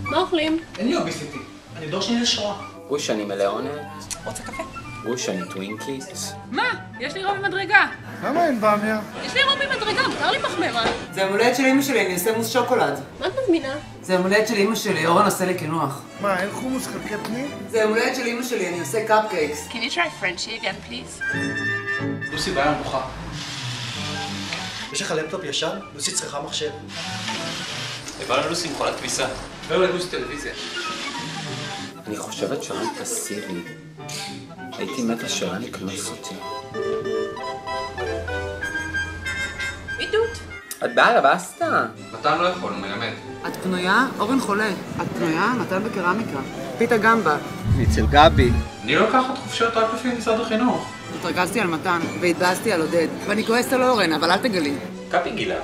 מה אוכלים? אין לי אוביסטי, אני דור שני לשואה. גוש אני מלאונת. רוצה קפה? גוש אני טווינקיט. מה? יש לי רוב במדרגה. למה אין באמיה? יש לי רוב במדרגה, מותר לי מחמרה. זה יום הולדת של אמא שלי, אני עושה מוס שוקולד. מה את מזמינה? זה יום הולדת של אמא שלי, אורן עושה לי קינוח. מה, אין חומוס חלקי פנים? זה יום הולדת של אמא שלי, אני עושה קאפקייקס. Can you try Frenchie again, please? לוסי בעיה נוחה. יש לך לפטופ ישן? לוסי צריכה מחשב. הבאנו לוסי מכונת כביסה. הבאנו ללוסי טלוויזיה. אני חושבת שרן פסיבי. הייתי מתה שרן יקנוס אותי. עידות. את באה לבסטה? מתן לא יכול, הוא מלמד. את פנויה? אורן חולה. את פנויה? מתן בקרמיקה. פיתה גמבה. אצל גבי. אני לא לוקחת חופשות רק לפי משרד החינוך. התרגזתי על מתן, והתבאסתי על עודד. ואני כועסת על אורן, אבל אל תגלי. קפי גילה.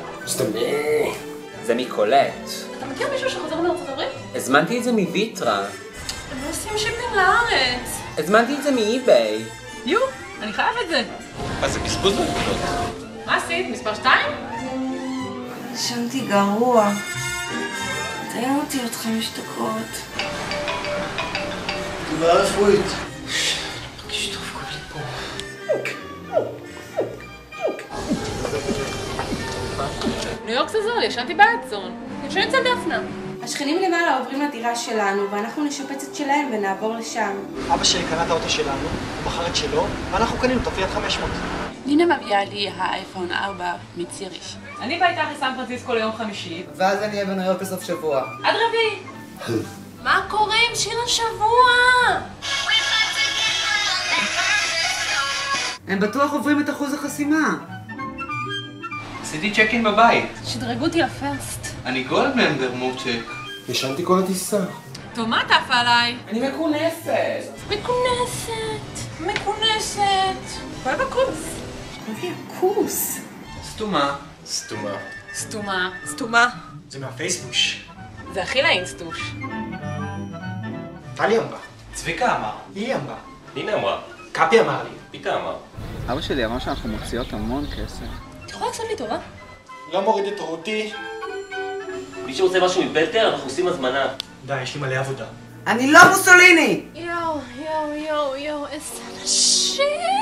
זה מקולט. אתה מכיר מישהו שחוזר מארצות הברית? הזמנתי את זה מוויטרה. הם לא עושים שיפים לארץ. הזמנתי את זה מאי-ביי. יו, אני חייב את זה. אז זה בזבוז בנקודות. מה עשית? מספר 2? ישנתי גרוע. תאם אותי עוד 5 דקות. תודה רפואית. מרגיש טוב כל לי פה. ניו יורק זה זול, ישנתי באדזון. ישן אצל דפנה. השכנים למעלה עוברים לדירה שלנו, ואנחנו נשפץ את שלהם ונעבור לשם. אבא שלי קנה את האוטו שלנו, הוא בחר את שלו, ואנחנו קנינו את הפיאט 500. לינה מביאה לי האייפון 4 מציריך. אני בא איתך לסן פרנסיסקו ליום חמישי. ואז אני אהיה בניו יורק בסוף שבוע. עד רביעי. מה קורה עם שיר השבוע? הם בטוח עוברים את אחוז החסימה. עשיתי צ'ק-אין בבית. שדרגו אותי לפרסט. אני גולד ממבר מורצ'ק. ישנתי כל הטיסה. טוב, מה אתה עפה עליי? אני מכונסת. מכונסת. כל בקורס. מה זה הכוס? סתומה. סתומה. זה מהפייסבוש. זה הכי לאינסטוש. טלי אמרה. צביקה אמר. היא אמרה. לינה אמרה. קפי אמר לי. פיתה אמר. אבא שלי אמר שאנחנו מוציאות המון כסף. את יכולה לעשות לי טובה? לא מוריד את רותי. מי שרוצה משהו מפלטר, אנחנו עושים הזמנה. די, יש לי מלא עבודה. אני לא מוסוליני! יואו, איזה נשים!